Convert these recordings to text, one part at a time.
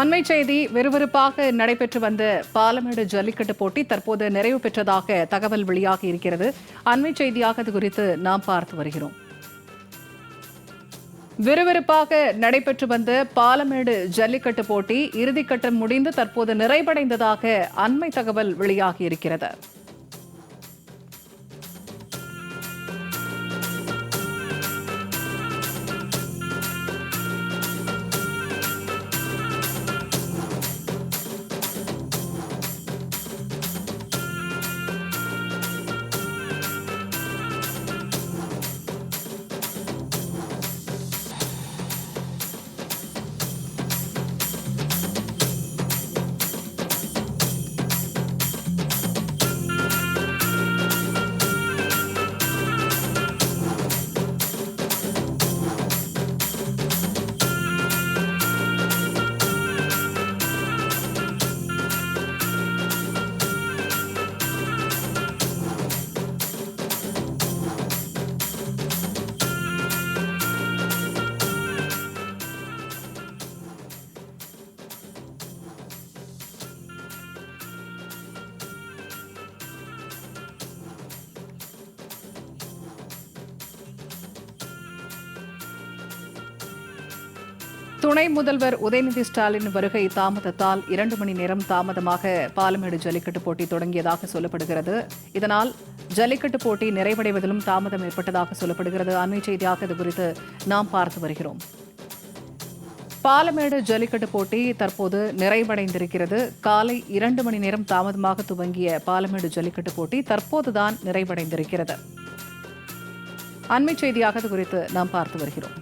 அண்மை செய்தி விறுவிறுப்பாக நடைபெற்று வந்த பாலமேடு ஜல்லிக்கட்டு போட்டி தற்போது நிறைவு பெற்றதாக தகவல் வெளியாகி இருக்கிறது. அண்மை செய்தியாக இது குறித்து நாம் பார்த்து வருகிறோம். விறுவிறுப்பாக நடைபெற்று வந்த பாலமேடு ஜல்லிக்கட்டு போட்டி இறுதிக்கட்டம் முடிந்து தற்போது நிறைவடைந்ததாக அண்மை தகவல் வெளியாகி இருக்கிறது. துணை முதல்வர் உதயநிதி ஸ்டாலின் வருகை தாமதத்தால் 2 மணி நேரம் தாமதமாக பாலமேடு ஜல்லிக்கட்டு போட்டி தொடங்கியதாக சொல்லப்படுகிறது. இதனால் ஜல்லிக்கட்டு போட்டி நிறைவடைவதிலும் தாமதம் ஏற்பட்டதாக சொல்லப்படுகிறது. அண்மை செய்தியாக இது குறித்து நாம் பார்த்து வருகிறோம். பாலமேடு ஜல்லிக்கட்டு போட்டி தற்போது நிறைவடைந்திருக்கிறது. காலை 2 மணி நேரம் தாமதமாக துவங்கிய பாலமேடு ஜல்லிக்கட்டு போட்டி தற்போதுதான் நிறைவடைந்திருக்கிறது. அண்மை செய்தியாக இது குறித்து நாம் பார்த்து வருகிறோம்.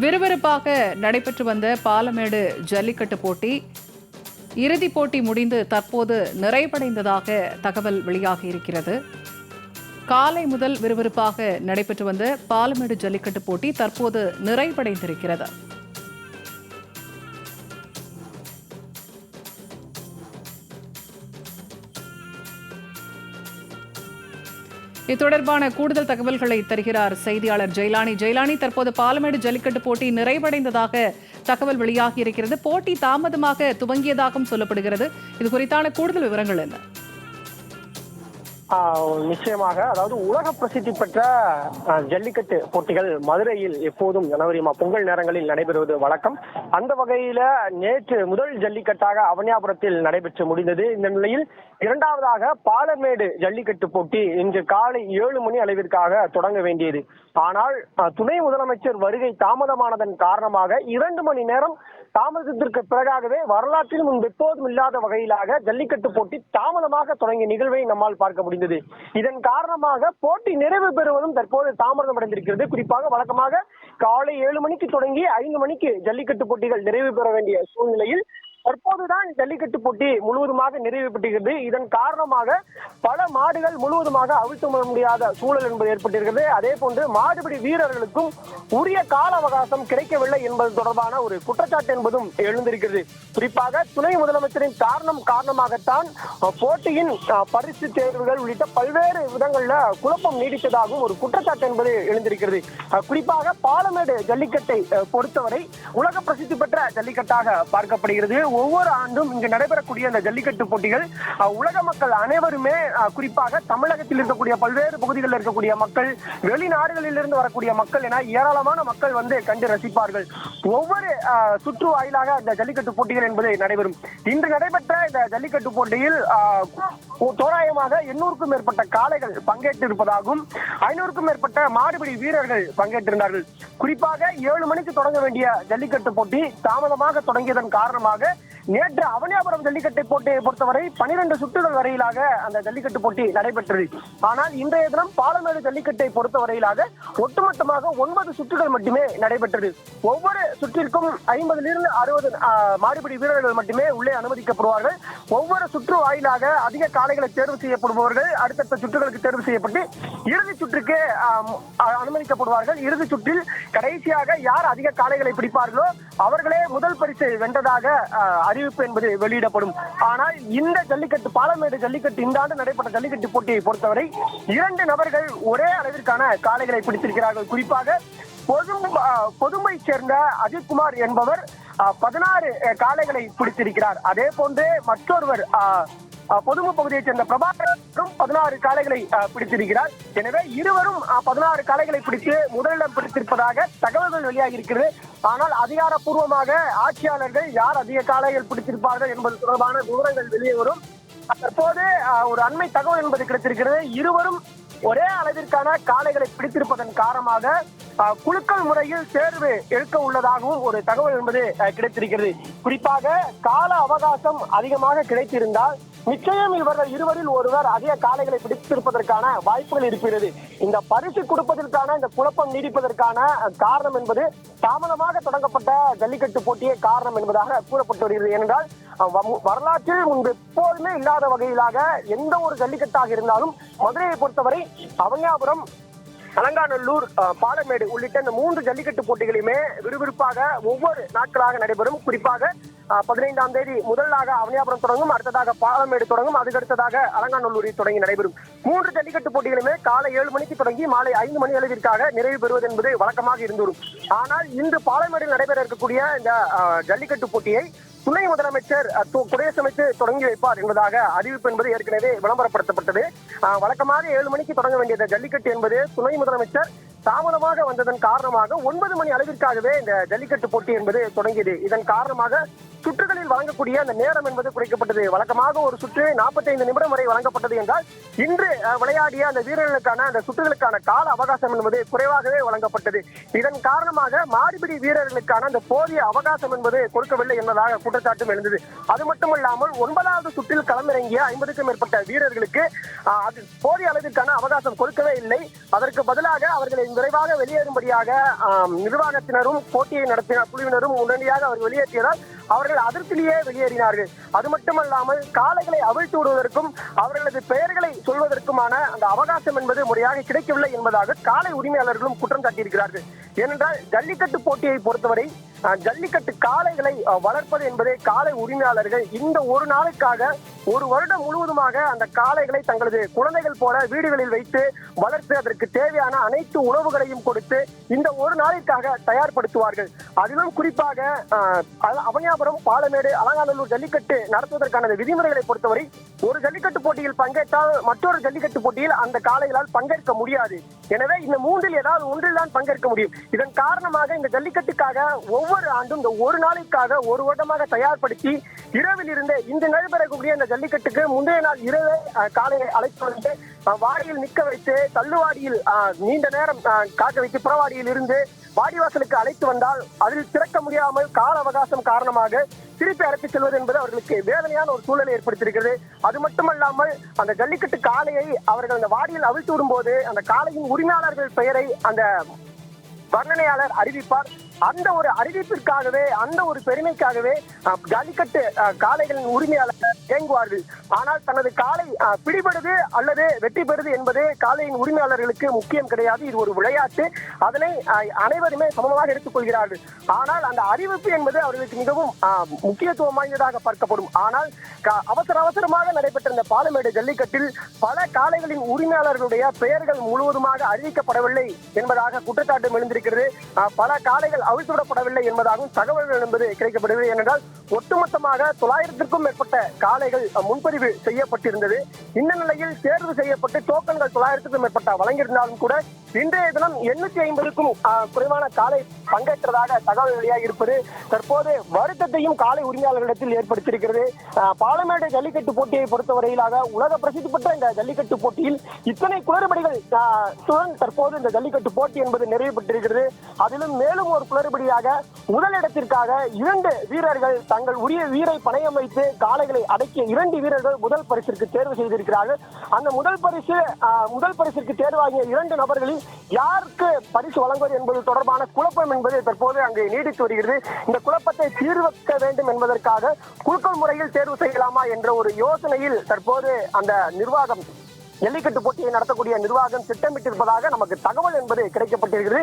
விறுவிறுப்பாக நடைபெற்று வந்த பாலமேடு ஜல்லிக்கட்டு போட்டி இறுதிப் போட்டி முடிந்து தற்போது நிறைவடைந்ததாக தகவல் வெளியாகி இருக்கிறது. காலை முதல் விறுவிறுப்பாக நடைபெற்று வந்த பாலமேடு ஜல்லிக்கட்டு போட்டி தற்போது நிறைவடைந்திருக்கிறது. இது தொடர்பான கூடுதல் தகவல்களை தருகிறார் செய்தியாளர் ஜெயலானி. ஜெயலானி, தற்போது பாலமேடு ஜல்லிக்கட்டு போட்டி நிறைவடைந்ததாக தகவல் வெளியாகி இருக்கிறது. போட்டி தாமதமாக துவங்கியதாகவும் சொல்லப்படுகிறது. இது குறித்தான கூடுதல் விவரங்கள் என்ன? நிச்சயமாக, அதாவது உலக பிரசித்தி பெற்ற ஜல்லிக்கட்டு போட்டிகள் மதுரையில் எப்போதும் ஜனவரி பொங்கல் நேரங்களில் நடைபெறுவது வழக்கம். அந்த வகையில நேற்று முதல் ஜல்லிக்கட்டாக அவனியாபுரத்தில் நடைபெற்று முடிந்தது. இந்த நிலையில் இரண்டாவதாக பாலமேடு ஜல்லிக்கட்டு போட்டி இன்று காலை 7 மணி அளவிற்காக தொடங்க வேண்டியது. ஆனால் துணை முதலமைச்சர் வருகை தாமதமானதன் காரணமாக 2 மணி நேரம் தாமதத்திற்கு பிறகாகவே வரலாற்றில் முன்பு எப்போதும் இல்லாத வகையிலாக ஜல்லிக்கட்டு போட்டி தாமதமாக தொடங்கிய நிகழ்வை நம்மால் பார்க்க முடிந்தது. இதன் காரணமாக போட்டி நிறைவு பெறுவதும் தற்போது தாமதம் அடைந்திருக்கிறது. குறிப்பாக வழக்கமாக காலை 7 மணிக்கு தொடங்கி 5 மணிக்கு ஜல்லிக்கட்டு போட்டிகள் நிறைவு பெற வேண்டிய சூழ்நிலையில் தற்போதுதான் ஜல்லிக்கட்டு போட்டி முழுவதுமாக நிறைவு பெற்றிருக்கிறது. இதன் காரணமாக பல மாடுகள் முழுவதுமாக அவிழ்த்து வர முடியாத சூழல் என்பது ஏற்பட்டிருக்கிறது. அதே போன்று மாடுபிடி வீரர்களுக்கும் உரிய கால அவகாசம் கிடைக்கவில்லை என்பது தொடர்பான ஒரு குற்றச்சாட்டு என்பதும் எழுந்திருக்கிறது. குறிப்பாக துணை முதலமைச்சரின் காரணமாகத்தான் போட்டியின் பரிசு தேர்வுகள் உள்ளிட்ட பல்வேறு விதங்கள்ல குழப்பம் நீடித்ததாகவும் ஒரு குற்றச்சாட்டு என்பது எழுந்திருக்கிறது. குறிப்பாக பாலமேடு ஜல்லிக்கட்டை பொறுத்தவரை உலக பிரசித்தி பெற்ற ஜல்லிக்கட்டாக பார்க்கப்படுகிறது. ஒவ்வொரு ஆண்டும் இங்கு நடைபெறக்கூடிய அந்த ஜல்லிக்கட்டு போட்டிகள் உலக மக்கள் அனைவருமே, குறிப்பாக தமிழகத்தில் இருக்கக்கூடிய பல்வேறு பகுதிகளில் இருக்கக்கூடிய மக்கள், வெளிநாடுகளில் இருந்து வரக்கூடிய மக்கள் என ஏராளமான மக்கள் வந்து கண்டு ரசிப்பார்கள். ஒவ்வொரு சுற்று வாயிலாக இந்த ஜல்லிக்கட்டு போட்டிகள் என்பது நடைபெறும். இன்று நடைபெற்ற இந்த ஜல்லிக்கட்டு போட்டியில் தோராயமாக 800க்கும் மேற்பட்ட காளைகள் பங்கேற்றிருப்பதாகவும் 500க்கும் மேற்பட்ட மாடுபிடி வீரர்கள் பங்கேற்றிருந்தார்கள். குறிப்பாக 7 மணிக்கு தொடங்க வேண்டிய ஜல்லிக்கட்டு போட்டி தாமதமாக தொடங்கியதன் காரணமாக நேற்று அவனியாபுரம் ஜல்லிக்கட்டை போட்டியை பொறுத்தவரை 12 சுற்றுகள் வரையிலாக அந்த ஜல்லிக்கட்டு போட்டி நடைபெற்றது. ஆனால் இன்றைய தினம் பாலமேடு ஜல்லிக்கட்டை பொறுத்தவரையிலாக ஒட்டுமொத்தமாக 9 சுற்றுகள் மட்டுமே நடைபெற்றது. ஒவ்வொரு சுற்றிற்கும் 50 60 மாடுபிடி வீரர்கள் மட்டுமே உள்ளே அனுமதிக்கப்படுவார்கள். ஒவ்வொரு சுற்று வாயிலாக அதிக காளைகளை தேர்வு செய்யப்படுபவர்கள் அடுத்தடுத்த சுற்றுகளுக்கு தேர்வு செய்யப்பட்டு இறுதி சுற்றுக்கு அனுமதிக்கப்படுவார்கள். இறுதி சுற்றில் கடைசியாக யார் அதிக காளைகளை பிடிப்பார்களோ அவர்களே முதல் பரிசு வென்றதாக அறிவிப்பு என்பது வெளியிடப்படும். ஆனால் இந்த ஜல்லிக்கட்டு பாலமேடு ஜல்லிக்கட்டு இந்த ஆண்டு நடைபெற்ற ஜல்லிக்கட்டு போட்டியை பொறுத்தவரை 2 நபர்கள் ஒரே அளவிற்கான காளைகளை பிடித்திருக்கிறார்கள். குறிப்பாக பொதுமை சேர்ந்த அஜித்குமார் என்பவர் 16 காளைகளை பிடித்திருக்கிறார். அதே போன்று மற்றொருவர் பொதுமை பகுதியைச் சேர்ந்த பிரபாகரும் 16 காளைகளை பிடித்திருக்கிறார். எனவே இருவரும் 16 காளைகளை பிடித்து முதலிடம் பிடித்திருப்பதாக தகவல்கள் வெளியாகி இருக்கிறது. ஆனால் அதிகாரப்பூர்வமாக ஆட்சியாளர்கள் யார் அதிக காளைகள் பிடித்திருப்பார்கள் என்பது தொடர்பான விவரங்கள் வெளியே வரும். தற்போது ஒரு அண்மை தகவல் என்பது கிடைத்திருக்கிறது. இருவரும் ஒரே அளவிற்கான காளைகளை பிடித்திருப்பதன் காரணமாக குலுக்கல் முறையில் தேர்வு எடுக்க உள்ளதாகவும் ஒரு தகவல் என்பது கிடைத்திருக்கிறது. குறிப்பாக கால அவகாசம் அதிகமாக கிடைத்திருந்தால் நிச்சயம் இவர்கள் இருவரில் ஒருவர் அதிக காளைகளை பிடித்திருப்பதற்கான வாய்ப்புகள் இருக்கிறது. இந்த பரிசு கொடுப்பதற்கான இந்த குழப்பம் நீடிப்பதற்கான காரணம் என்பது தாமதமாக தொடங்கப்பட்ட ஜல்லிக்கட்டு போட்டியே காரணம் என்பதாக கூறப்பட்டு வருகிறது. ஏனென்றால் வரலாற்றில் முன்பு எப்போதுமே இல்லாத வகையிலாக எந்த ஒரு ஜல்லிக்கட்டாக இருந்தாலும் மதுரையை பொறுத்தவரை அவனியாபுரம், அலங்காநல்லூர், பாலமேடு உள்ளிட்ட இந்த 3 ஜல்லிக்கட்டு போட்டிகளுமே விறுவிறுப்பாக ஒவ்வொரு நாட்களாக நடைபெறும். குறிப்பாக 15ஆம் தேதி முதலாக அவனியாபுரம் தொடங்கும், அடுத்ததாக பாலமேடு தொடங்கும், அதுக்கடுத்ததாக அலங்காநல்லூரில் தொடங்கி நடைபெறும். 3 ஜல்லிக்கட்டு போட்டிகளுமே காலை 7 மணிக்கு தொடங்கி மாலை 5 மணி அளவிற்காக நிறைவு பெறுவது என்பது வழக்கமாக இருந்து வரும். ஆனால் இன்று பாலமேடில் நடைபெற இருக்கக்கூடிய இந்த ஜல்லிக்கட்டு போட்டியை துணை முதலமைச்சர் குடியரசமைத்து தொடங்கி வைப்பார் என்பதாக அறிவிப்பு என்பது ஏற்கனவே விளம்பரப்படுத்தப்பட்டது. வழக்கமாக 7 மணிக்கு தொடங்க வேண்டிய ஜல்லிக்கட்டு என்பது துணை முதலமைச்சர் தாமதமாக வந்ததன் காரணமாக 9 மணி அளவிற்காகவே இந்த ஜல்லிக்கட்டு போட்டி என்பது தொடங்கியது. இதன் காரணமாக சுற்றுகளில் வழங்கக்கூடிய அந்த நேரம் என்பது குறைக்கப்பட்டது. வழக்கமாக ஒரு சுற்று 45 நிமிடம் வரை வழங்கப்பட்டது என்றால் இன்று விளையாடிய அந்த வீரர்களுக்கான அந்த சுற்றுகளுக்கான கால அவகாசம் என்பது குறைவாகவே வழங்கப்பட்டது. இதன் காரணமாக மாடுபிடி வீரர்களுக்கான அந்த போதிய அவகாசம் என்பது கொடுக்கவில்லை என்பதாக குற்றச்சாட்டும் எழுந்தது. அது மட்டுமல்லாமல் 9வது சுற்றில் களமிறங்கிய 50க்கும் மேற்பட்ட வீரர்களுக்கு அது போதிய அளவிற்கான அவகாசம் கொடுக்கவே இல்லை. அதற்கு பதிலாக அவர்களை விரைவாக வெளியேறும்படியாக நிர்வாகத்தினரும் போட்டியை நடத்தின குழுவினரும் உடனடியாக அவர் வெளியேற்றியதால் அவர்கள் அதிர்ச்சியிலேயே வெளியேறினார்கள். அது மட்டுமல்லாமல் காளைகளை அவிழ்த்து விடுவதற்கும் அவர்களது பெயர்களை சொல்வதற்குமான அந்த அவகாசம் என்பது முறையாக கிடைக்கவில்லை என்பதாக காளை உரிமையாளர்களும் குற்றம் சாட்டியிருக்கிறார்கள். ஏனென்றால் ஜல்லிக்கட்டு போட்டியை பொறுத்தவரை ஜல்லிக்கட்டு காளைகளை வளர்ப்பது என்பதே காளை உரிமையாளர்கள் இந்த ஒரு நாளுக்காக ஒரு வருடம் முழுவதுமாக அந்த காளைகளை தங்களது குழந்தைகள் போல வீடுகளில் வைத்து வளர்த்து அதற்கு தேவையான அனைத்து உணவுகளையும் கொடுத்து இந்த ஒரு நாளிற்காக தயார்படுத்துவார்கள். அதிலும் குறிப்பாக அவனியாபுரம், பாலமேடு, அலங்காநல்லூர் ஜல்லிக்கட்டு நடத்துவதற்கான விதிமுறைகளை பொறுத்தவரை ஒரு ஜல்லிக்கட்டு போட்டியில் பங்கேற்றால் மற்றொரு ஜல்லிக்கட்டு போட்டியில் அந்த காளைகளால் பங்கேற்க முடியாது. எனவே இந்த 3இல் ஏதாவது ஒன்றில் தான் பங்கேற்க முடியும். இதன் காரணமாக இந்த ஜல்லிக்கட்டுக்காக ஒவ்வொரு ஆண்டும் இந்த ஒரு நாளைக்காக ஒரு வருடமாக தயார்படுத்தி இரவில் இருந்து இன்று நடைபெறக்கூடிய இந்த ஜல்லிக்கட்டுக்கு முந்தைய நாள் இரவு காளையை அழைத்து வந்து வாடியில் நிற்க வைத்து தள்ளுவாடியில் நீண்ட நேரம் காக்க வைத்து புறவாடியில் இருந்து வாடிவாசலுக்கு அழைத்து வந்தால் அதில் திறக்க முடியாமல் கால அவகாசம் காரணமாக திருப்பி அழைத்து செல்வது என்பது அவர்களுக்கு வேதனையான ஒரு சூழலை ஏற்படுத்தியிருக்கிறது. அது மட்டுமல்லாமல் அந்த ஜல்லிக்கட்டு காளையை அவர்கள் அந்த வாடியில் அவிழ்த்து விடும்போது அந்த காளையின் உரிமையாளர்கள் பெயரை அந்த வர்ணனையாளர் அறிவிப்பார். அந்த ஒரு அறிவிப்பிற்காகவே அந்த ஒரு பெருமைக்காகவே ஜல்லிக்கட்டு காளைகளின் உரிமையாளர் இயங்குவார்கள். ஆனால் தனது காளை பிடிபடுது அல்லது வெற்றி பெறுது என்பது காளையின் உரிமையாளர்களுக்கு முக்கியம் கிடையாது. இது ஒரு விளையாட்டு, அதனை அனைவருமே சமமாக எடுத்துக்கொள்கிறார்கள். ஆனால் அந்த அறிவிப்பு என்பது அவர்களுக்கு மிகவும் முக்கியத்துவம் வாய்ந்ததாக பார்க்கப்படும். ஆனால் அவசரமாக நடைபெற்ற இந்த பாலமேடு ஜல்லிக்கட்டில் பல காளைகளின் உரிமையாளர்களுடைய பெயர்கள் முழுவதுமாக அறிவிக்கப்படவில்லை என்பதாக குற்றச்சாட்டு எழுந்திருக்கிறது. பல காளைகள் அவிழ்த்துவிடப்படவில்லை என்பதாகவும் தகவல்கள் என்பது கிடைக்கப்படுகிறது. ஏனென்றால் ஒட்டுமொத்தமாக 900க்கும் மேற்பட்ட காளைகள் முன்பதிவு செய்யப்பட்டிருந்தது. இந்த நிலையில் தேர்வு செய்யப்பட்டு டோக்கன்கள் 900க்கும் மேற்பட்ட வழங்கியிருந்தாலும் கூட இன்றைய தினம் 850க்கும் குறைவான காளை பங்கேற்றதாக தகவல் வெளியாகி இருப்பது தற்போது வருத்தத்தையும் காளை உரிமையாளர்களிடத்தில் ஏற்படுத்தியிருக்கிறது. பாலமேடு ஜல்லிக்கட்டு போட்டியை பொறுத்தவரையிலாக உலக பிரசித்தி பெற்ற இந்த ஜல்லிக்கட்டு போட்டியில் இத்தனை குளறுபடிகள் தற்போது இந்த ஜல்லிக்கட்டு போட்டி என்பது நிறைவு பெற்றிருக்கிறது. அதிலும் மேலும் ஒரு குளறுபடியாக முதலிடத்திற்காக 2 வீரர்கள் தங்கள் உரிய வீரை பணயம் வைத்து காளைகளை அடக்கிய 2 வீரர்கள் முதல் பரிசிற்கு தேர்வு செய்திருக்கிறார்கள். அந்த முதல் பரிசிற்கு தேர்வாகிய 2 நபர்களில் யாருக்கு பரிசு வழங்குவது என்பது தொடர்பான குழப்பம் என்பது தற்போது அங்கே நீடித்து வருகிறது. இந்த குழப்பத்தை தீர்க்க வேண்டும் என்பதற்காக குலுக்கல் முறையில் தேர்வு செய்யலாமா என்ற ஒரு யோசனையில் தற்போது அந்த நிர்வாகம் ஜல்லிக்கட்டு போட்டியை நடத்தக்கூடிய நிர்வாகம் திட்டமிட்டிருப்பதாக நமக்கு தகவல் என்பது கிடைக்கப்பட்டிருக்கிறது.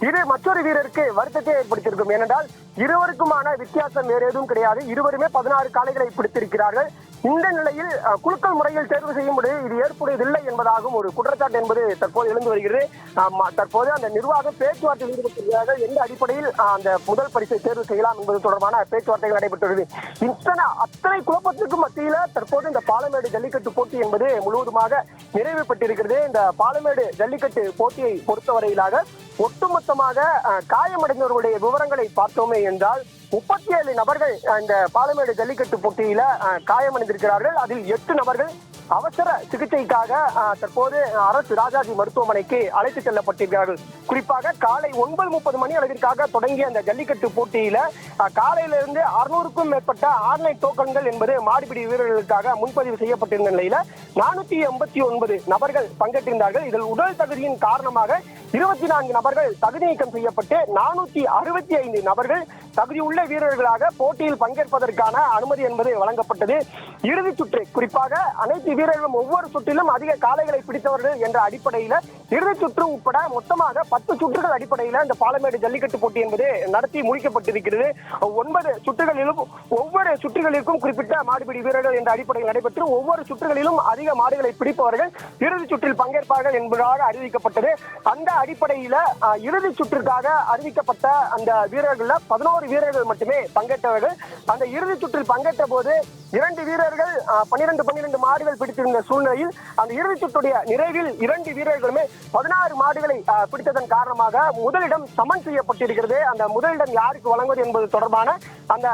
இது மற்றொரு வீரருக்கு வருத்தத்தை ஏற்படுத்தியிருக்கும். ஏனென்றால் இருவருக்குமான வித்தியாசம் வேறு எதுவும் கிடையாது. இருவருமே 16 காளைகளை பிடித்திருக்கிறார்கள். இந்த நிலையில் குலுக்கல் முறையில் தேர்வு செய்யும்போது இது ஏற்புடையதில்லை என்பதாகவும் ஒரு குற்றச்சாட்டு என்பது தற்போது எழுந்து வருகிறது. தற்போது அந்த நிர்வாகம் பேச்சுவார்த்தையில் ஈடுபட்டிருக்கிறார்கள். எந்த அடிப்படையில் அந்த முதல் பரிசை தேர்வு செய்யலாம் என்பது தொடர்பான பேச்சுவார்த்தைகள் நடைபெற்றுள்ளது. அத்தனை குழப்பத்திற்கும் மத்தியில தற்போது இந்த பாலமேடு ஜல்லிக்கட்டு போட்டி என்பது முழுவதுமாக நிறைவு பெற்றிருக்கிறது. இந்த பாலமேடு ஜல்லிக்கட்டு போட்டியை பொறுத்தவரையிலாக ஒட்டுமொத்தமாக காயமடைந்தவர்களுடைய விவரங்களை பார்த்தோமே என்றால் 37 நபர்கள் இந்த பாலமேடு ஜல்லிக்கட்டு போட்டியில காயமடைந்திருக்கிறார்கள். அதில் 8 நபர்கள் அவசர சிகிச்சைக்காக தற்போது அரசு ராஜாஜி மருத்துவமனைக்கு அழைத்து செல்லப்பட்டிருக்கிறார்கள். குறிப்பாக காலை 9:30 மணி அளவிற்காக தொடங்கிய அந்த ஜல்லிக்கட்டு போட்டியில காலையிலிருந்து 600க்கும் மேற்பட்ட ஆன்லைன் டோக்கன்கள் என்பது மாடுபிடி வீரர்களுக்காக முன்பதிவு செய்யப்பட்டிருந்த நிலையில 489 நபர்கள் பங்கேற்றிருந்தார்கள். இதில் உடல் தகுதியின் காரணமாக 24 நபர்கள் தகுதி நீக்கம் செய்யப்பட்டு 465 நபர்கள் தகுதியுள்ள வீரர்களாக போட்டியில் பங்கேற்பதற்கான அனுமதி என்பது வழங்கப்பட்டது. இறுதி சுற்று குறிப்பாக அனைத்து வீரர்களும் ஒவ்வொரு சுற்றிலும் அதிக காளைகளை பிடித்தவர்கள் என்ற அடிப்படையில இறுதி சுற்று உட்பட மொத்தமாக 10 சுற்றுகள் அடிப்படையில இந்த பாலமேடு ஜல்லிக்கட்டு போட்டி என்பது நடத்தி முடிக்கப்பட்டிருக்கிறது. 9 சுற்றுகளிலும் ஒவ்வொரு சுற்றுகளிற்கும் குறிப்பிட்ட மாடுபிடி வீரர்கள் என்ற அடிப்படையில் நடைபெற்று ஒவ்வொரு சுற்றுகளிலும் அதிக மாடுகளை பிடிப்பவர்கள் இறுதி சுற்றில் பங்கேற்பார்கள் என்பதாக அறிவிக்கப்பட்டது. அந்த அடிப்படையில இறுதி சுற்றுக்காக அறிவிக்கப்பட்ட அந்த வீரர்கள 11 வீரர்கள் மட்டுமே பங்கேற்றவர்கள். அந்த இறுதி சுற்றில் பங்கேற்ற போது 2 வீரர்கள் 12 மாடுகள் பிடித்திருந்த சூழ்நிலையில் அந்த இறுதி சுற்றுடைய நிறைவில் 2 வீரர்களுமே 16 மாடுகளை பிடித்ததன் காரணமாக முதலிடம் சமன் செய்யப்பட்டிருக்கிறது. அந்த முதலிடம் யாருக்கு வழங்குவது என்பது தொடர்பான அந்த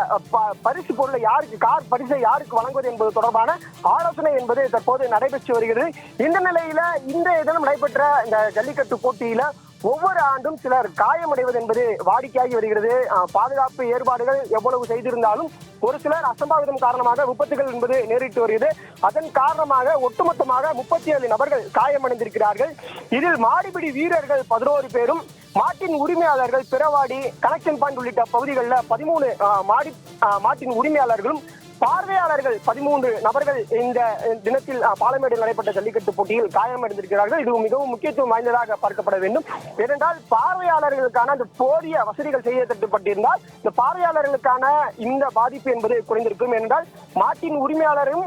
பரிசு பொருளை கார் பரிசை யாருக்கு வழங்குவது என்பது தொடர்பான ஆலோசனை என்பது தற்போது நடைபெற்று வருகிறது. இந்த நிலையில இன்றைய தினம் நடைபெற்ற இந்த ஜல்லிக்கட்டு போட்டியில ஒவ்வொரு ஆண்டும் சிலர் காயமடைவது என்பது வாடிக்கையாகி வருகிறது. பாதுகாப்பு ஏற்பாடுகள் எவ்வளவு செய்திருந்தாலும் ஒரு சிலர் அசம்பாவிதம் காரணமாக விபத்துகள் என்பது நேரிட்டு வருகிறது. அதன் காரணமாக ஒட்டுமொத்தமாக 37 நபர்கள் காயமடைந்திருக்கிறார்கள். இதில் மாடுபிடி வீரர்கள் 11 பேரும், மாட்டின் உரிமையாளர்கள் பிறவாடி, கனெக்ஷன் பாயிண்ட் உள்ளிட்ட பகுதிகளில் 13 மாட்டின் உரிமையாளர்களும், பார்வையாளர்கள் 13 நபர்கள் இந்த தினத்தில் பாலமேடில் நடைபெற்ற ஜல்லிக்கட்டு போட்டியில் காயமடைந்திருக்கிறார்கள். இது மிகவும் முக்கியத்துவம் வாய்ந்ததாக பார்க்கப்பட வேண்டும். ஏனென்றால் பார்வையாளர்களுக்கான அந்த போதிய வசதிகள் செய்ய தட்டுப்பட்டிருந்தால் இந்த பார்வையாளர்களுக்கான இந்த பாதிப்பு என்பது குறைந்திருக்கும். ஏனென்றால் மாட்டின் உரிமையாளரும்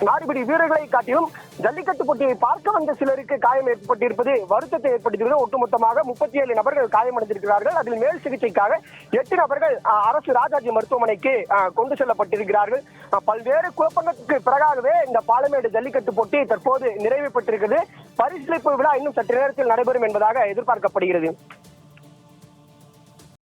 மாடுபிடி வீரர்களை காட்டிலும் ஜல்லிக்கட்டு போட்டியை பார்க்க வந்த சிலருக்கு காயம் ஏற்பட்டிருப்பது வருத்தத்தை ஏற்படுத்துகிறது. ஒட்டுமொத்தமாக 37 நபர்கள் காயமடைந்திருக்கிறார்கள். அதில் மேல் சிகிச்சைக்காக 8 நபர்கள் அரசு ராஜாஜி மருத்துவமனைக்கு கொண்டு செல்லப்பட்டிருக்கிறார்கள். பல்வேறு குழப்பங்களுக்கு பிறகாகவே இந்த பாலமேடு ஜல்லிக்கட்டு போட்டி தற்போது நிறைவு பெற்றிருக்கிறது. பரிசளிப்பு விழா இன்னும் சற்று நேரத்தில் நடைபெறும் என்பதாக எதிர்பார்க்கப்படுகிறது.